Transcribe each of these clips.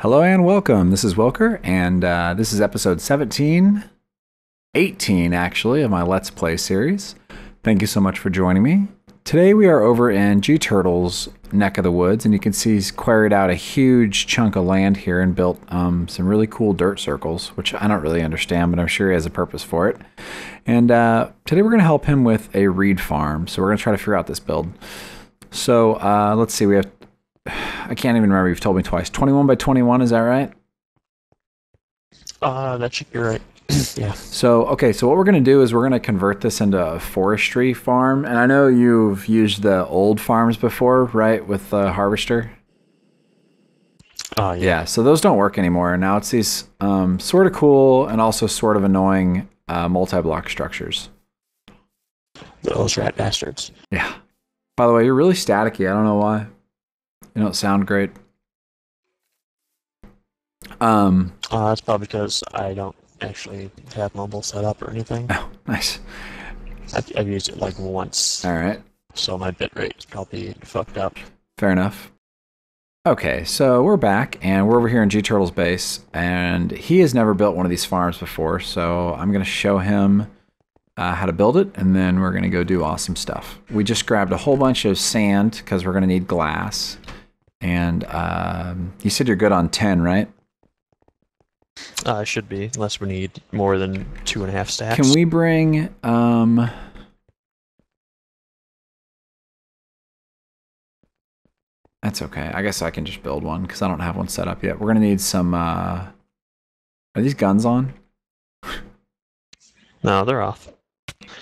Hello and welcome. This is Wylker, and this is episode 17, 18 actually, of my Let's Play series. Thank you so much for joining me. Today we are over in Gturtle's neck of the woods, and you can see he's quarried out a huge chunk of land here and built some really cool dirt circles, which I don't really understand, but I'm sure he has a purpose for it. And today we're going to help him with a reed farm, so we're going to try to figure out this build. So let's see, we have... I can't even remember, you've told me twice. 21 by 21, is that right? That should be right. Yeah. So, okay, so what we're going to do is we're going to convert this into a forestry farm. And I know you've used the old farms before, right, with the harvester? Yeah. Yeah, so those don't work anymore. Now it's these sort of cool and also sort of annoying multi-block structures. Those rat bastards. Yeah. By the way, you're really staticky. I don't know why. You don't sound great. That's probably because I don't actually have mobile set up or anything. Oh, nice. I've used it like once. All right. So my bitrate is probably fucked up. Fair enough. Okay, so we're back, and we're over here in Gturtle's base, and he has never built one of these farms before, so I'm going to show him how to build it, and then we're going to go do awesome stuff. We just grabbed a whole bunch of sand, because we're going to need glass. And you said you're good on 10, right? I should be, unless we need more than 2.5 stacks. Can we bring... That's okay. I guess I can just build one, because I don't have one set up yet. We're going to need some... Are these guns on? No, they're off.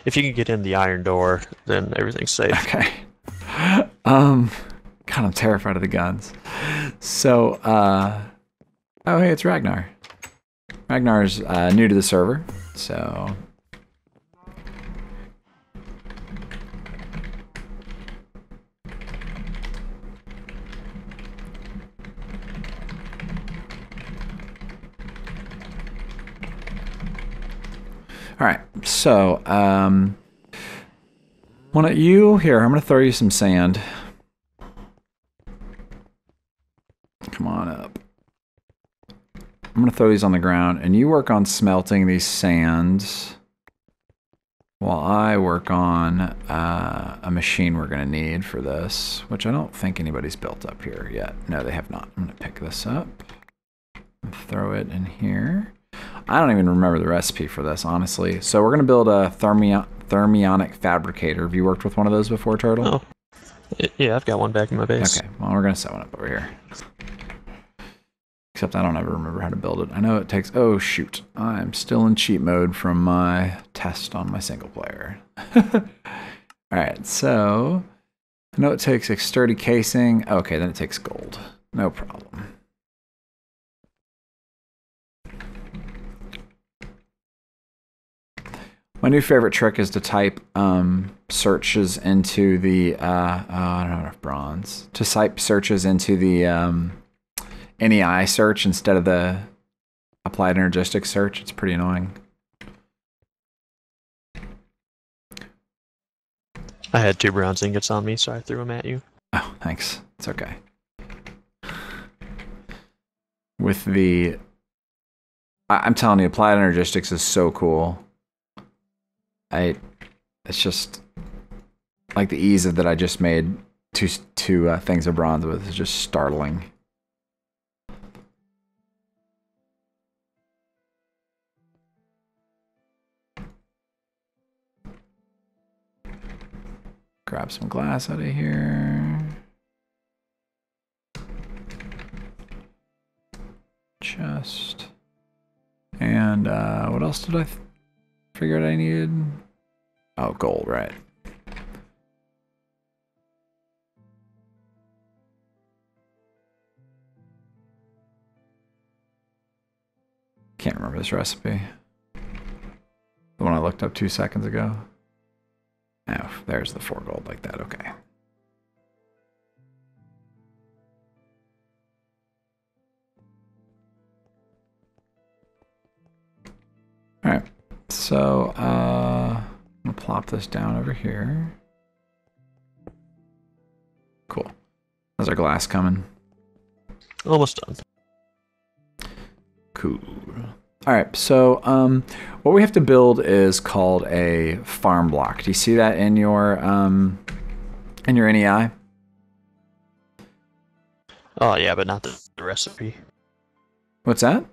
If you can get in the iron door, then everything's safe. Okay. God, I'm terrified of the guns. So, oh, hey, it's Ragnar. Ragnar's new to the server, so... All right, so, why don't you... Here, I'm going to throw you some sand. Come on up. I'm going to throw these on the ground, and you work on smelting these sands while I work on a machine we're going to need for this, which I don't think anybody's built up here yet. No, they have not. I'm going to pick this up and throw it in here. I don't even remember the recipe for this, honestly. So we're going to build a thermionic fabricator. Have you worked with one of those before, Turtle? Oh. Yeah, I've got one back in my base. Okay, well, we're going to set one up over here. Except I don't ever remember how to build it. I know it takes... Oh, shoot. I'm still in cheat mode from my test on my single player. Alright, so... I know it takes a sturdy casing. Okay, then it takes gold. No problem. My new favorite trick is to type searches into the... I don't have bronze. To type searches into the... NEI search instead of the applied energistics search. It's pretty annoying. I had 2 bronze ingots on me, so I threw them at you. Oh, thanks. It's okay. With the... I'm telling you, applied energistics is so cool. It's just... Like the ease of that I just made two things of bronze with is just startling. Grab some glass out of here. Chest. And what else did I figure out I needed? Oh, gold, right. Can't remember this recipe. The one I looked up 2 seconds ago. Oh, there's the 4 gold like that, okay. Alright, so I'm gonna plop this down over here. Cool. How's our glass coming? Almost done. Cool. All right, so what we have to build is called a farm block. Do you see that in your NEI? Oh yeah, but not the recipe. What's that?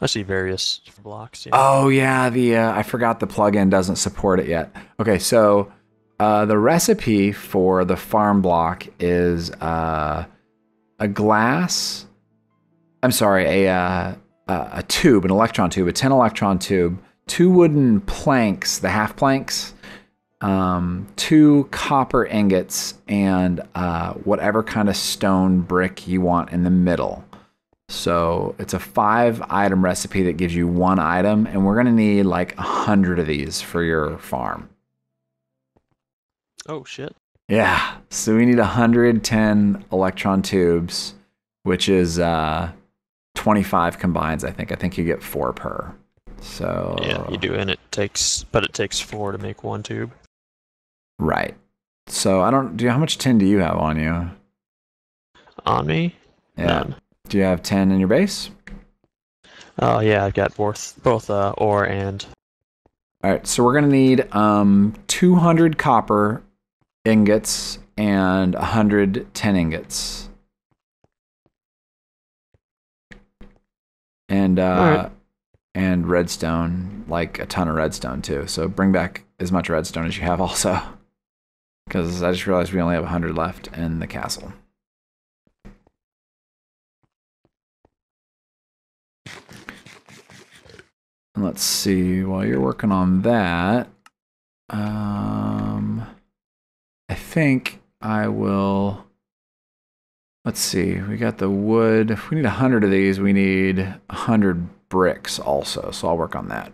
I see various blocks. Yeah. Oh yeah, the I forgot the plugin doesn't support it yet. Okay, so the recipe for the farm block is a glass. I'm sorry, a tube, an electron tube, a 10 electron tube, 2 wooden planks, the half planks, 2 copper ingots, and whatever kind of stone brick you want in the middle. So it's a 5-item recipe that gives you 1 item, and we're gonna need like 100 of these for your farm. Oh shit. Yeah, so we need 110 electron tubes, which is 25 combines. I think you get 4 per. So yeah, you do, and it takes 4 to make 1 tube. Right. So how much tin do you have on you? On me? Yeah. None. Do you have 10 in your base? Oh yeah, I've got both ore and. All right, so we're gonna need 200 copper ingots and 100 tin ingots. And right. And redstone, like a ton of redstone too. So bring back as much redstone as you have also. Because I just realized we only have 100 left in the castle. And let's see, while you're working on that, I think I will, let's see, we got the wood. If we need 100 of these, we need 100 bricks also, so I'll work on that.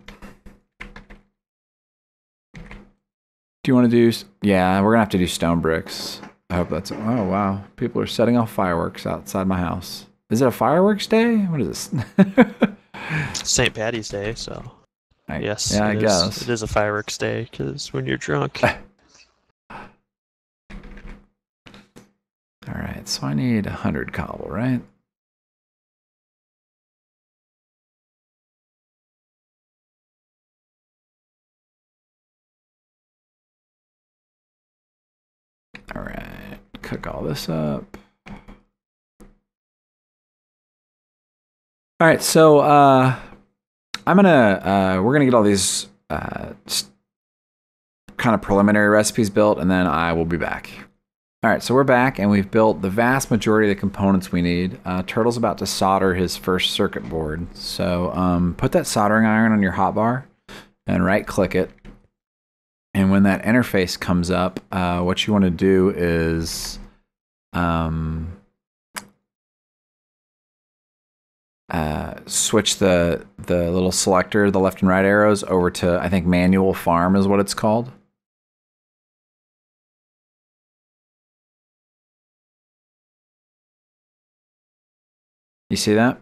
Do you want to do, yeah, we're gonna have to do stone bricks. I hope that's, oh wow, people are setting off fireworks outside my house. Is it a fireworks day? What is this? St. Patty's Day, so yes, yeah, I guess it is a fireworks day because when you're drunk. All right, so I need 100 cobble, right? All right, cook all this up. All right, so we're gonna get all these kind of preliminary recipes built, and then I will be back. All right, so we're back, and we've built the vast majority of the components we need. Turtle's about to solder his first circuit board, so put that soldering iron on your hotbar and right-click it. And when that interface comes up, what you want to do is switch the little selector, the left and right arrows, over to, I think, manual farm is what it's called. You see that?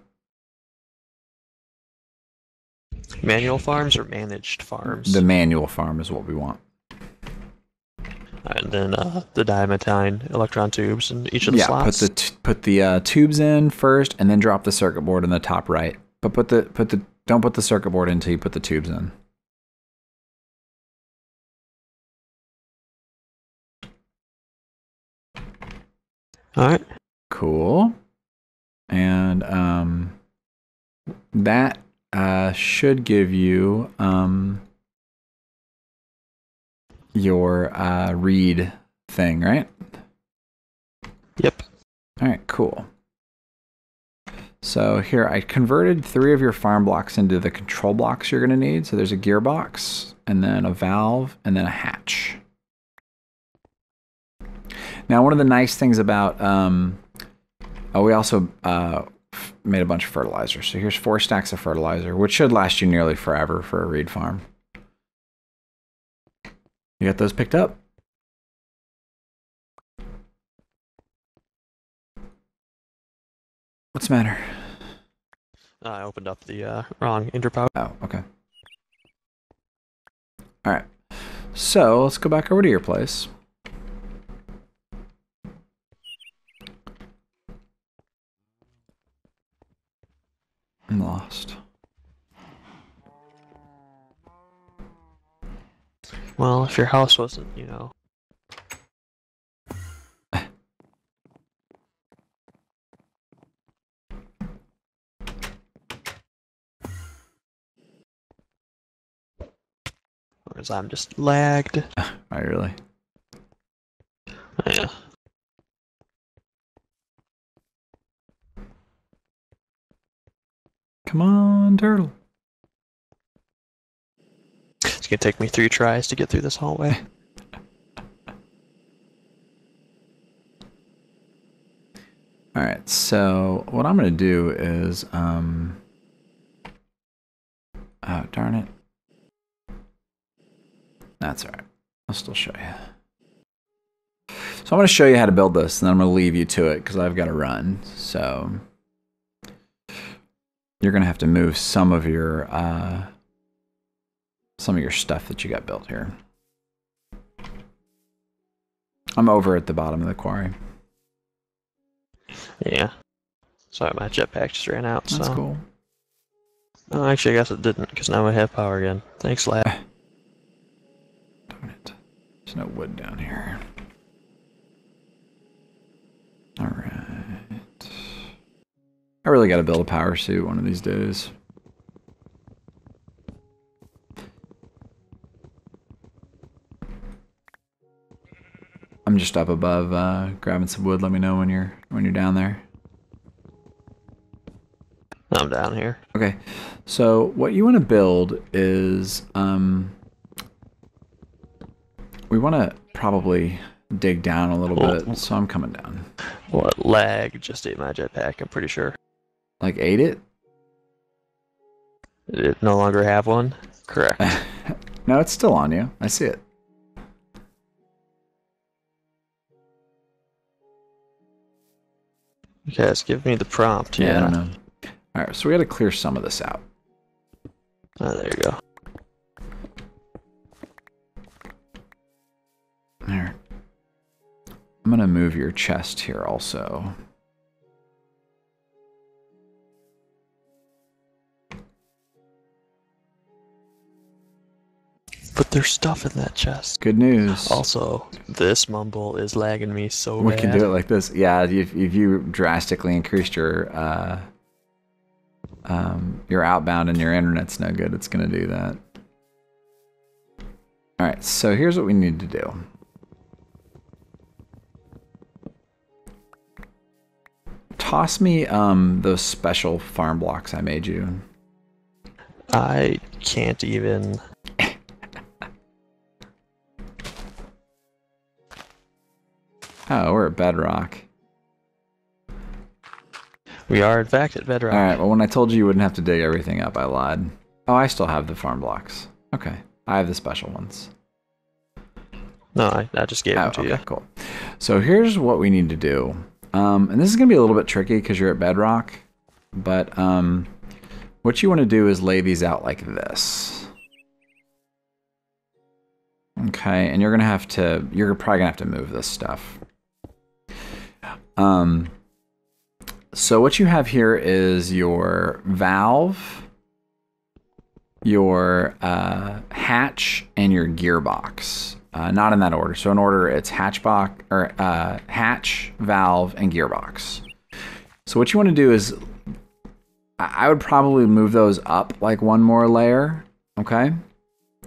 Manual farms or managed farms? The manual farm is what we want. And then the diamantine electron tubes in each of the slots. Yeah, put the tubes in first, and then drop the circuit board in the top right. But don't put the circuit board in until you put the tubes in. All right. Cool. And that should give you your read thing, right? Yep. All right, cool. So here, I converted 3 of your farm blocks into the control blocks you're going to need. So there's a gearbox, and then a valve, and then a hatch. Now, one of the nice things about, we also made a bunch of fertilizer. So here's 4 stacks of fertilizer, which should last you nearly forever for a reed farm. You got those picked up? What's the matter? I opened up the wrong interpower. Oh, okay. All right. So let's go back over to your place. I'm lost. Well, if your house wasn't, you know. Whereas I'm just lagged. Right, really? Yeah. Come on, turtle. It's gonna take me 3 tries to get through this hallway. Alright, so what I'm going to do is, oh, darn it. That's alright. I'll still show you. So I'm going to show you how to build this, and then I'm going to leave you to it, because I've got to run. So you're going to have to move some of your stuff that you got built here. I'm over at the bottom of the quarry. Yeah. Sorry, my jetpack just ran out. That's cool. Oh, actually, I guess it didn't, because now I have power again. Thanks, lad. Darn it. There's no wood down here. Alright. I really got to build a power suit one of these days. I'm just up above grabbing some wood. Let me know when you're down there. I'm down here. Okay. So what you want to build is we want to probably dig down a little bit. So I'm coming down. What lag just ate my jetpack, I'm pretty sure. Like ate it? Did it no longer have one? Correct. No, it's still on you. I see it. Yes, give me the prompt. Yeah, I don't know. Alright, so we got to clear some of this out. Oh, there you go. There. I'm going to move your chest here also. But there's stuff in that chest. Good news. Also, this mumble is lagging me so We bad. can do it like this. Yeah, if you drastically increased your outbound and your internet's no good, it's going to do that. All right, so here's what we need to do. Toss me those special farm blocks I made you. I can't even... Oh, we're at bedrock. We are, in fact, at bedrock. All right, well, when I told you wouldn't have to dig everything up, I lied. Oh, I still have the farm blocks. Okay, I have the special ones. No, I just gave them to you. Okay, cool. So here's what we need to do. And this is going to be a little bit tricky because you're at bedrock. But what you want to do is lay these out like this. Okay, and you're probably going to have to move this stuff. So what you have here is your valve, your hatch, and your gearbox. Not in that order. So in order, it's hatch, valve, and gearbox. So what you want to do is, I would probably move those up like one more layer, okay?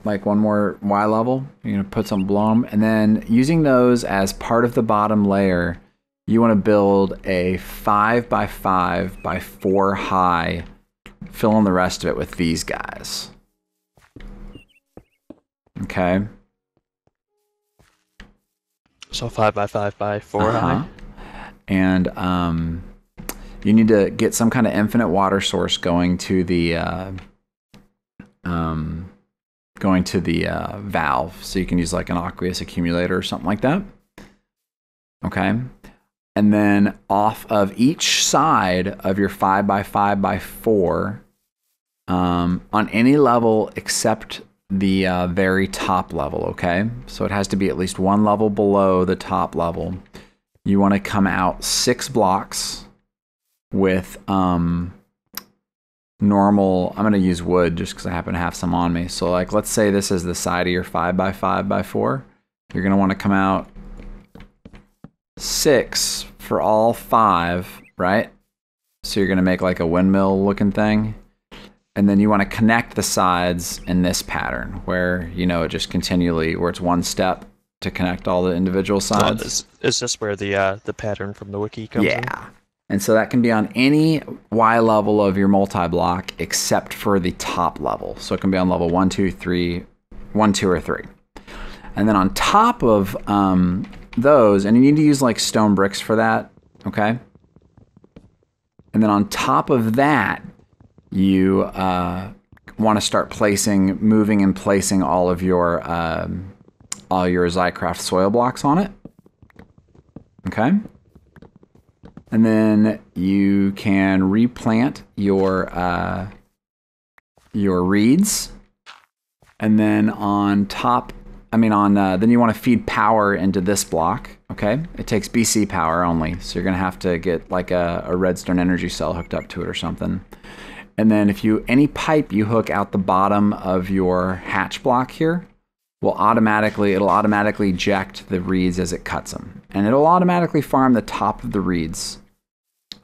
Like one more Y level. You're going to put some below them. And then using those as part of the bottom layer, you want to build a 5x5x4 high, fill in the rest of it with these guys. Okay? So 5x5x4 high? And you need to get some kind of infinite water source going to the valve, so you can use like an aqueous accumulator or something like that. Okay, and then off of each side of your 5x5x4, on any level except the very top level. Okay, so it has to be at least one level below the top level. You want to come out 6 blocks with normal, I'm going to use wood just because I happen to have some on me. So like, let's say this is the side of your 5x5x4. You're going to want to come out 6 for all 5, right? So you're going to make like a windmill looking thing. And then you want to connect the sides in this pattern where, you know, it just continually, where it's one step to connect all the individual sides. Is this where the pattern from the wiki comes in? Yeah. And so that can be on any Y level of your multi-block except for the top level. So it can be on level 1, 2, 3, 1, 2, or 3. And then on top of those, and you need to use like stone bricks for that, okay? And then on top of that, you want to start moving and placing all your xycraft soil blocks on it. Okay. And then you can replant your reeds. And then on top, then you want to feed power into this block. Okay. It takes BC power only. So you're going to have to get like a redstone energy cell hooked up to it or something. And then any pipe you hook out the bottom of your hatch block here it'll automatically eject the reeds as it cuts them. And it'll automatically farm the top of the reeds.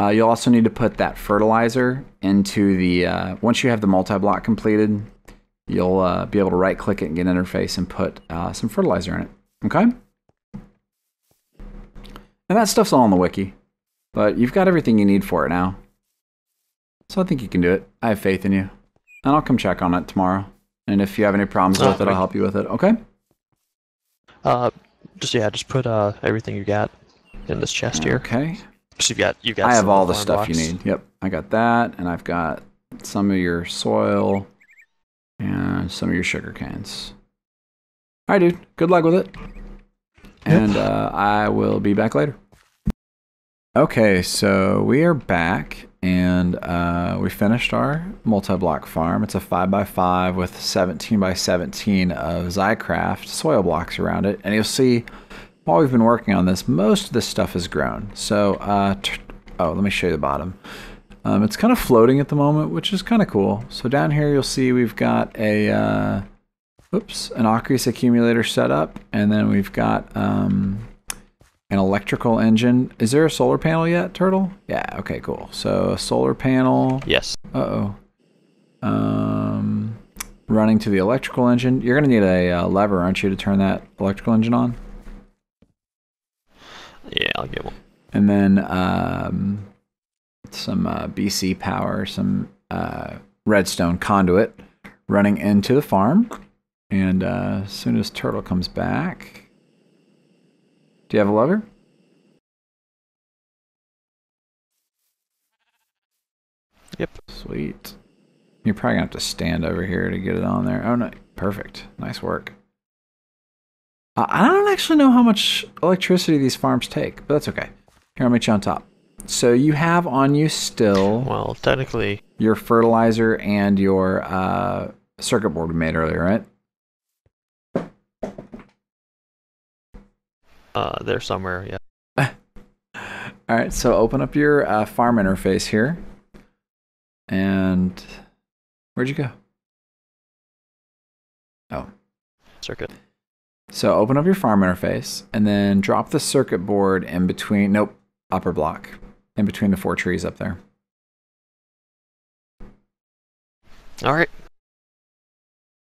You'll also need to put that fertilizer into the, once you have the multi-block completed, you'll be able to right click it and get an interface and put some fertilizer in it. Okay? And that stuff's all on the wiki. But you've got everything you need for it now. So I think you can do it. I have faith in you. And I'll come check on it tomorrow. And if you have any problems with it, I'll help you with it. Okay? Just put everything you got in this chest here. Okay. So you got. I have all the stuff blocks. you need. Yep, I got that, and I've got some of your soil and some of your sugar canes. All right, dude. Good luck with it. And I will be back later. Okay, so we are back, and we finished our multi-block farm. It's a 5x5 with 17x17 of xycraft soil blocks around it. And you'll see, while we've been working on this, most of this stuff has grown. So, let me show you the bottom. It's kind of floating at the moment, which is kind of cool. So down here, you'll see we've got an Ocreus accumulator set up, and then we've got an electrical engine. Is there a solar panel yet, Turtle? Yeah, okay, cool. So a solar panel. Yes. Running to the electrical engine. You're going to need a lever, aren't you, to turn that electrical engine on? Yeah, I'll get one. And then some BC power, some redstone conduit running into the farm. And as soon as Turtle comes back... Do you have a lever? Yep. Sweet. You're probably going to have to stand over here to get it on there. Oh, no. Perfect. Nice work. I don't actually know how much electricity these farms take, but that's okay. Here, I'll meet you on top. So you have on you still... Well, technically... Your fertilizer and your circuit board we made earlier, right? There somewhere, yeah. All right, so open up your farm interface here. And where'd you go? Oh. Circuit. So open up your farm interface and then drop the circuit board in between, upper block, in between the 4 trees up there. All right.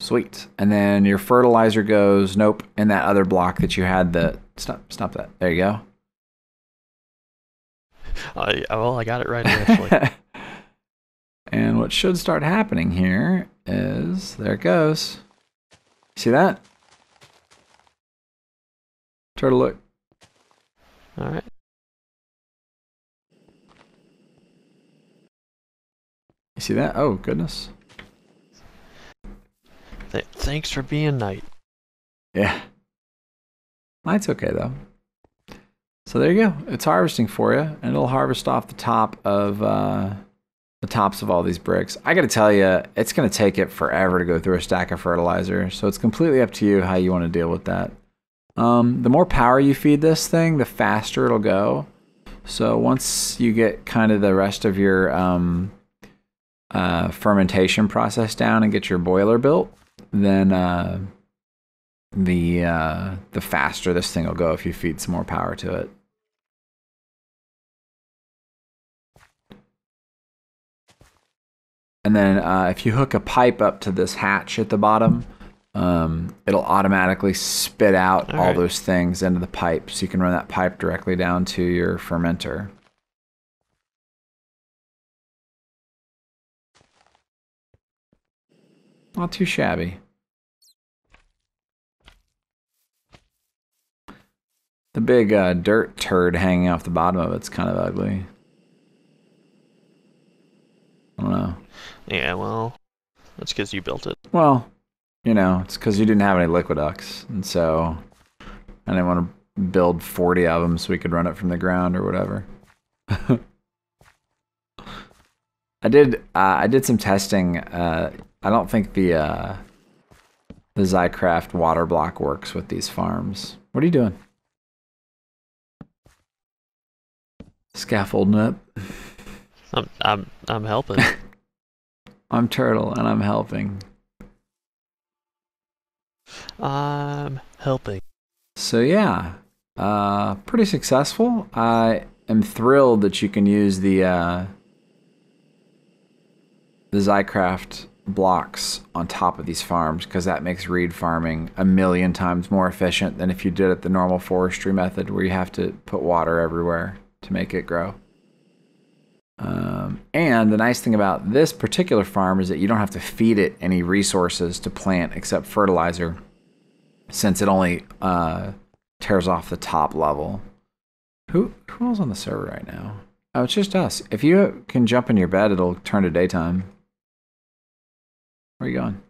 Sweet. And then your fertilizer goes, in that other block that you had stop that. There you go. I got it right actually. And what should start happening here is, there it goes. See that? Turtle, look. All right. You see that? Oh, goodness. Thanks for being night. Yeah. Night's okay, though. So there you go. It's harvesting for you, and it'll harvest off the top of the tops of all these bricks. I got to tell you, it's going to take it forever to go through a stack of fertilizer, so it's completely up to you how you want to deal with that. The more power you feed this thing, the faster it'll go. So once you get kind of the rest of your fermentation process down and get your boiler built, then the faster this thing will go if you feed some more power to it. And then if you hook a pipe up to this hatch at the bottom, it'll automatically spit out all those things into the pipe, so you can run that pipe directly down to your fermenter. Not too shabby. The big dirt turd hanging off the bottom of it's kind of ugly. I don't know. Yeah, well, that's because you built it. Well, you know, it's because you didn't have any liquiducts, and so I didn't want to build 40 of them so we could run it from the ground or whatever. I did some testing. I don't think the xycraft water block works with these farms. What are you doing? Scaffolding up. I'm helping. I'm Turtle and I'm helping. I'm helping. So yeah, pretty successful. I am thrilled that you can use the xycraft blocks on top of these farms, because that makes reed farming 1,000,000 times more efficient than if you did it the normal forestry method, where you have to put water everywhere to make it grow. And the nice thing about this particular farm is that you don't have to feed it any resources to plant except fertilizer, since it only tears off the top level. Who else on the server right now? Oh, it's just us. If you can jump in your bed, it'll turn to daytime. Where are you going?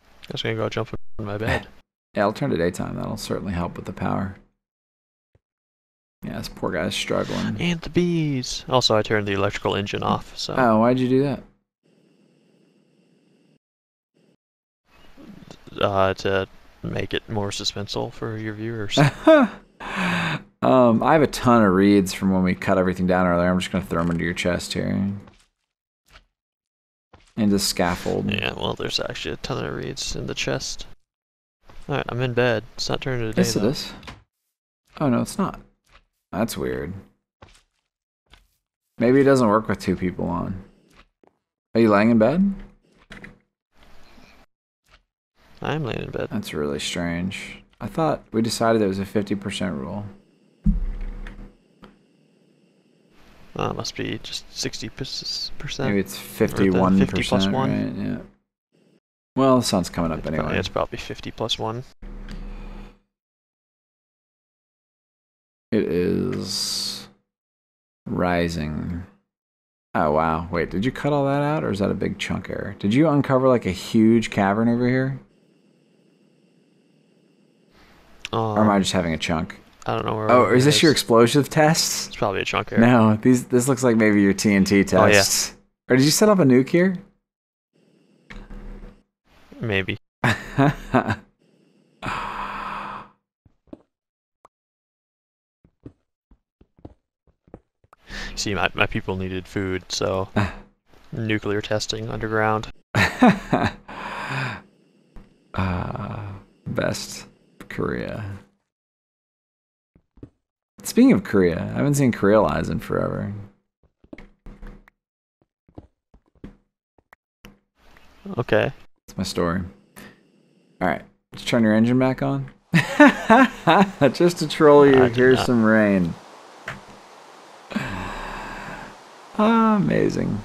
I was gonna go jump in my bed. Yeah, it'll turn to daytime. That'll certainly help with the power. Yeah, this poor guy's struggling. And the bees. Also, I turned the electrical engine off. So. Oh, why'd you do that? To make it more suspenseful for your viewers. I have a ton of reeds from when we cut everything down earlier. I'm just gonna throw them into your chest here. Into scaffold. Yeah, well, there's actually a ton of reeds in the chest. Alright, I'm in bed. It's not turning to day. Yes, it is. Oh, no, it's not. That's weird. Maybe it doesn't work with 2 people on. Are you laying in bed? I'm laying in bed. That's really strange. I thought we decided it was a 50% rule. Oh, it must be just 60%. Maybe it's 51%, 50 plus 1. Right? Yeah. Well, the sun's coming up anyway. It's probably 50 plus 1. It is rising. Oh, wow. Wait, did you cut all that out, or is that a big chunk error? Did you uncover like a huge cavern over here? Or am I just having a chunk? I don't know where. Oh, is this your explosive tests? It's probably a chunk error. No, this looks like maybe your TNT tests. Oh, yeah. Or did you set up a nuke here? Maybe. See, my people needed food, so nuclear testing underground. Best Korea. Speaking of Korea, I haven't seen Korealize in forever. Okay. That's my story. Alright, let's turn your engine back on. Just to troll you, here's some rain. Amazing.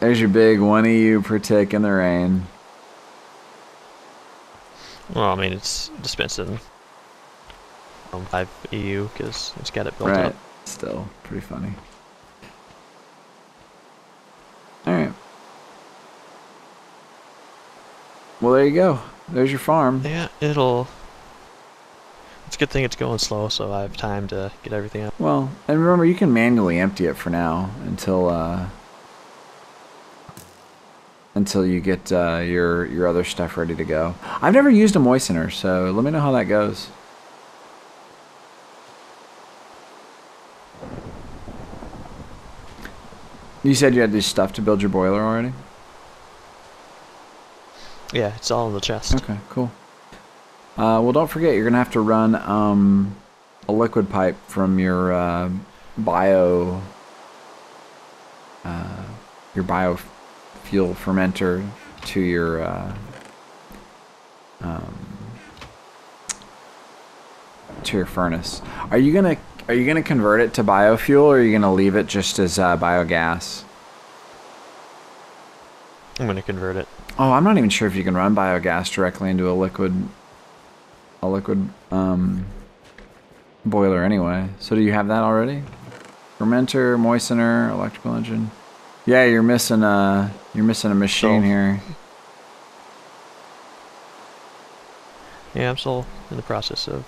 There's your big 1 EU per tick in the rain. Well, I mean, it's dispensing 5 EU because it's got it built right. up. Still pretty funny. Alright. Well, there you go. There's your farm. Yeah, it's a good thing it's going slow, so I have time to get everything out. Well, and remember, you can manually empty it for now until you get your other stuff ready to go. I've never used a moistener, so let me know how that goes. You said you had this stuff to build your boiler already? Yeah, it's all in the chest. Okay, cool. Well, don't forget, you're going to have to run a liquid pipe from your biofuel fermenter to your furnace. Are you gonna convert it to biofuel, or are you gonna leave it just as biogas? I'm gonna convert it. Oh, I'm not even sure if you can run biogas directly into a liquid boiler anyway. So do you have that already? Fermenter, moistener, electrical engine. Yeah, you're missing a machine here. Yeah, I'm still in the process of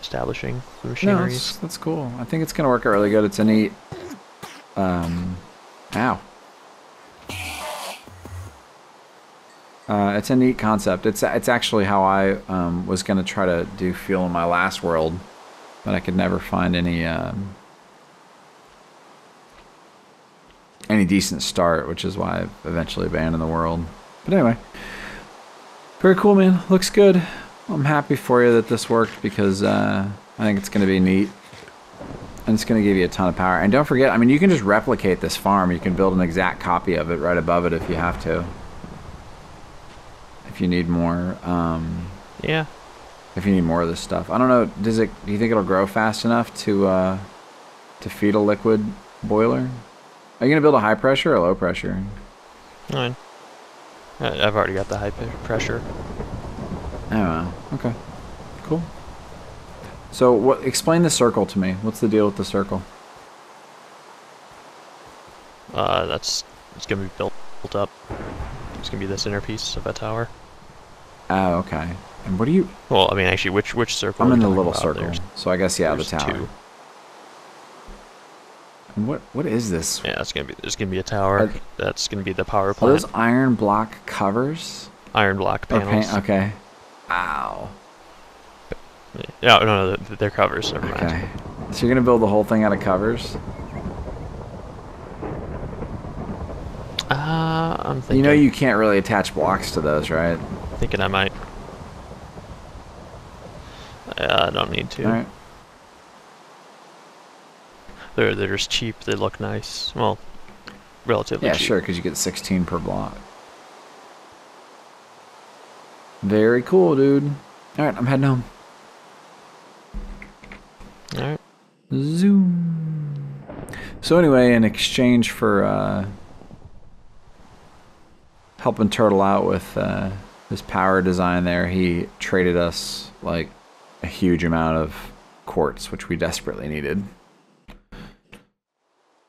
establishing the machineries. No, that's cool. I think it's gonna work out really good. It's a neat ow. It's a neat concept. It's actually how I was gonna try to do fuel in my last world, but I could never find any decent start, which is why I eventually abandoned the world. But anyway, very cool, man. Looks good. I'm happy for you that this worked, because I think it's going to be neat. And it's going to give you a ton of power. And don't forget, I mean, you can just replicate this farm. You can build an exact copy of it right above it if you have to. If you need more. Yeah. If you need more of this stuff. I don't know, do you think it'll grow fast enough to feed a liquid boiler? Are you going to build a high pressure or low pressure? Fine. I've already got the high pressure. Oh, wow. Okay. Cool. So, explain the circle to me. What's the deal with the circle? It's gonna be built up. It's gonna be the centerpiece of a tower. Oh, okay. And what do you... Well, I mean, actually, which circle? I'm in the little circle. So I guess, yeah, the there's tower. 2. And what is this? Yeah, there's gonna be a tower. That's gonna be the power plant. Are those iron block covers? Iron block panels. Okay. Ow. Yeah, no, they're covers. Never mind. Okay. So you're gonna build the whole thing out of covers? I'm thinking. You know you can't really attach blocks to those, right? Thinking I might. I don't need to. All right. They're just cheap. They look nice. Well, relatively cheap. Yeah, sure, because you get 16 per block. Very cool, dude. All right, I'm heading home. All right. Zoom. So anyway, in exchange for helping Turtle out with his power design there, he traded us like a huge amount of quartz, which we desperately needed.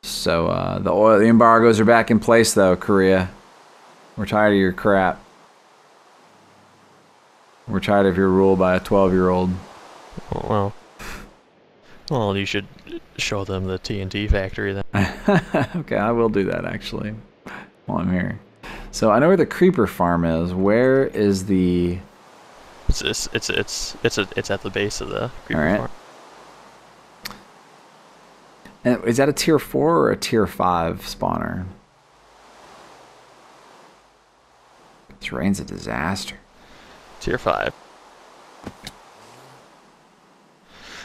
So the embargoes are back in place, though, Korea. We're tired of your crap. We're tired of your rule by a 12-year-old. Well, you should show them the TNT factory then. Okay, I will do that actually while I'm here. So I know where the creeper farm is. Where is the? It's at the base of the creeper farm. And is that a tier 4 or a tier 5 spawner? This rain's a disaster. Tier 5.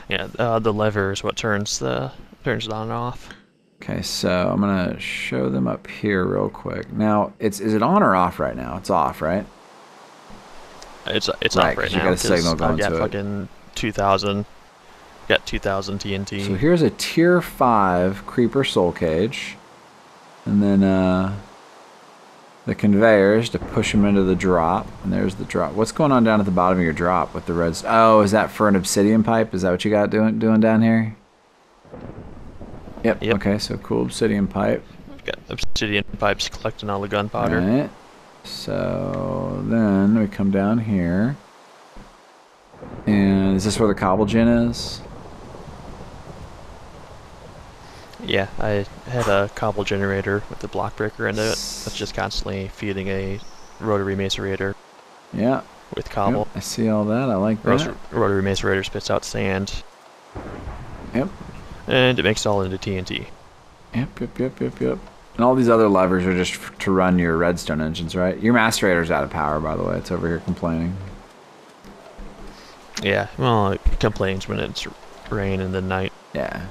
Yeah, the lever is what turns it on and off. Okay, so I'm gonna show them up here real quick. Now, is it on or off right now? It's off, right? It's right, off right now. You got a signal going to it. Fucking 2,000. Got 2,000 TNT. So here's a tier 5 creeper soul cage, and then the conveyors to push them into the drop. And there's the drop. What's going on down at the bottom of your drop with the reds? Oh, is that for an obsidian pipe? Is that what you got doing down here? Yep. Okay, so cool obsidian pipe. Got obsidian pipes collecting all the gunpowder. All right. So then we come down here. And is this where the cobble gen is? Yeah, I had a cobble generator with the block breaker into it. That's just constantly feeding a rotary macerator. Yeah. With cobble. Yep, I see all that. I like that. Rotary macerator spits out sand. Yep. And it makes it all into TNT. Yep. And all these other levers are just to run your redstone engines, right? Your macerator's out of power, by the way. It's over here complaining. Yeah, well, it complains when it's rain in the night. Yeah.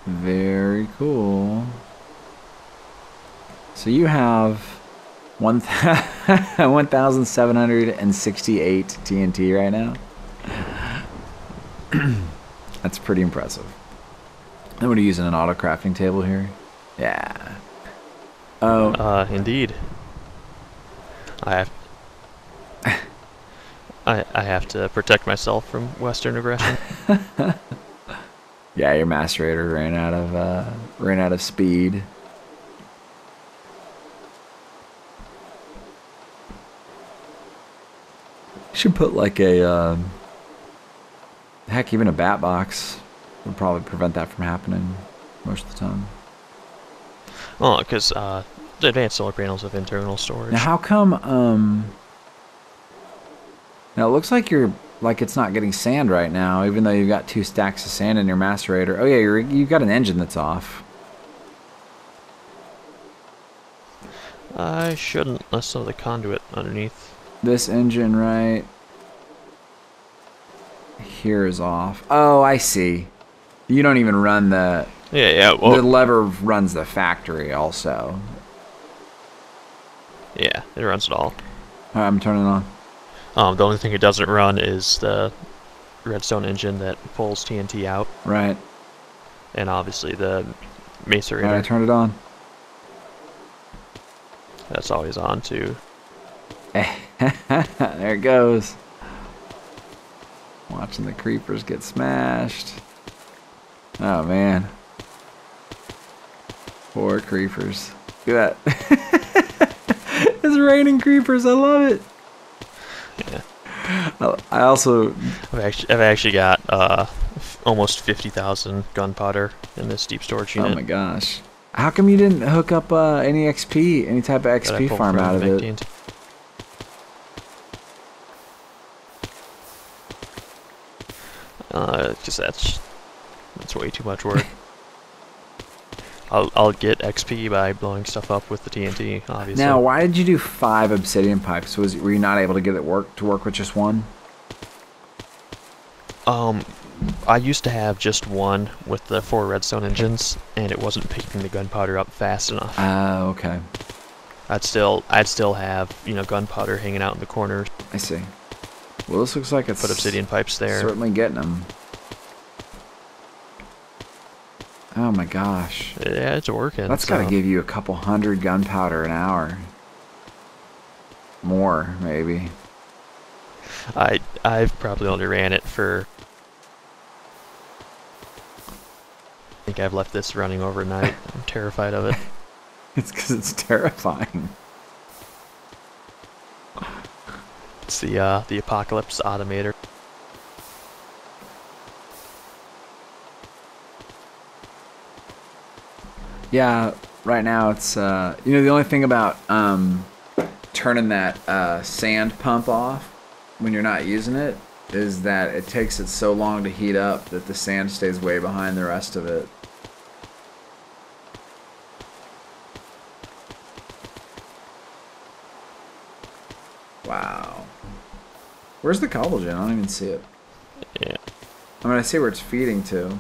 Very cool. So you have 1,768 TNT right now. That's pretty impressive. And what are you using, an auto crafting table here? Yeah. Oh. Indeed. I have to protect myself from Western aggression. Yeah, your macerator ran out of speed. Should put like a heck, even a bat box would probably prevent that from happening most of the time. Oh, because the advanced solar panels have internal storage. Now, how come? Now it looks like it's not getting sand right now, even though you've got 2 stacks of sand in your macerator. Oh yeah, you've got an engine that's off. I shouldn't, unless of the conduit underneath. This engine right here is off. Oh, I see. You don't even run the... Yeah. Well, the lever runs the factory also. Yeah, it runs it all. All right, I'm turning it on. The only thing it doesn't run is the redstone engine that pulls TNT out. Right. And obviously the macerator. All right, I turned it on. That's always on too. There it goes. Watching the creepers get smashed. Oh man. Poor creepers. Look at that. It's raining creepers. I love it. Yeah. I also... I've actually got almost 50,000 gunpowder in this deep storage unit. Oh my gosh. How come you didn't hook up any XP, any type of XP farm out of it? Because that's way too much work. I'll get XP by blowing stuff up with the TNT, obviously. Now, why did you do 5 obsidian pipes? Were you not able to get it to work with just one? I used to have just one with the 4 redstone engines, and it wasn't picking the gunpowder up fast enough. Oh, okay. I'd still have, gunpowder hanging out in the corners. I see. Well, this looks like it's... Put obsidian pipes there. Certainly getting them. Oh my gosh. Yeah, it's working. That's got to give you a couple hundred gunpowder an hour. More, maybe. I've probably only ran it for... I think I've left this running overnight. I'm terrified of it. It's because it's terrifying. It's the Apocalypse Automator. Yeah, right now it's the only thing about turning that sand pump off when you're not using it is that it takes it so long to heat up that the sand stays way behind the rest of it. Wow. Where's the cobble gen? I don't even see it. Yeah. I mean, I see where it's feeding to.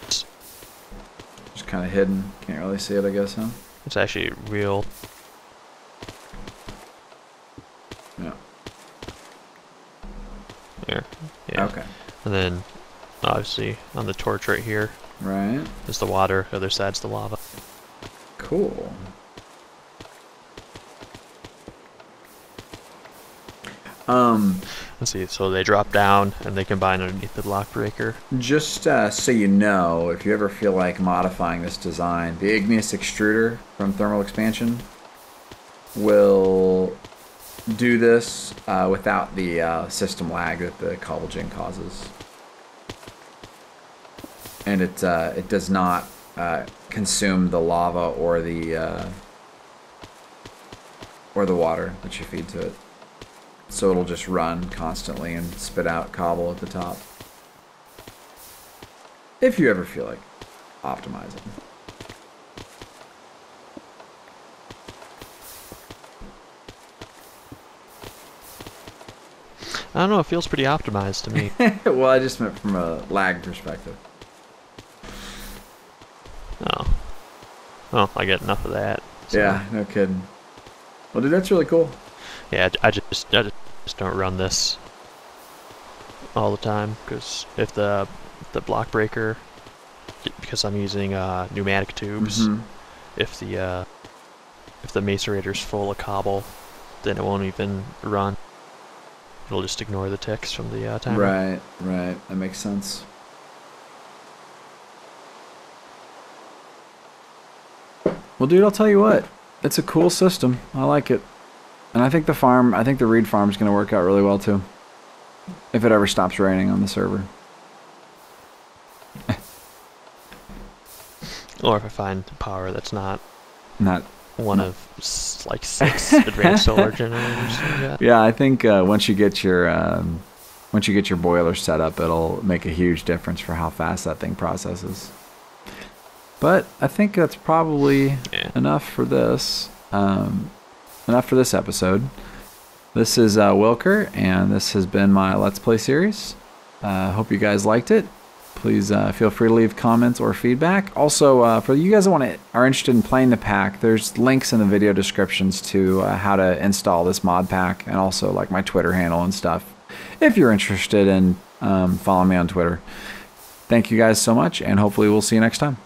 Just kind of hidden. Can't really see it, I guess, huh? It's actually real. Yeah. There. Yeah. Okay. And then, obviously, on the torch right here Right. is the water. The other side's the lava. Cool. Let's see. So they drop down and they combine underneath the block breaker. Just so you know, if you ever feel like modifying this design, the igneous extruder from thermal expansion will do this without the system lag that the cobble gen causes. And it does not consume the lava or the water that you feed to it. So it'll just run constantly and spit out cobble at the top. if you ever feel like optimizing. I don't know, it feels pretty optimized to me. Well, I just meant from a lag perspective. Oh. Oh, I get enough of that. So. Yeah, no kidding. Well, dude, that's really cool. Yeah, I just don't run this all the time, because if the block breaker, because I'm using pneumatic tubes, if the macerator's full of cobble, then it won't even run. It'll just ignore the ticks from the timer. Right, right. That makes sense. Well, dude, I'll tell you what. It's a cool system. I like it. And I think the reed farm is going to work out really well, too. If it ever stops raining on the server. Or if I find power that's not Not one of like 6 advanced solar generators. Yeah, I think once you get your boiler set up, it'll make a huge difference for how fast that thing processes. But I think that's probably enough for this. Enough for this episode. This is Wylker, and this has been my Let's Play series. Hope you guys liked it. Please feel free to leave comments or feedback. Also, for you guys that are interested in playing the pack, there's links in the video descriptions to how to install this mod pack, and also like my Twitter handle and stuff, if you're interested in following me on Twitter. Thank you guys so much, and hopefully we'll see you next time.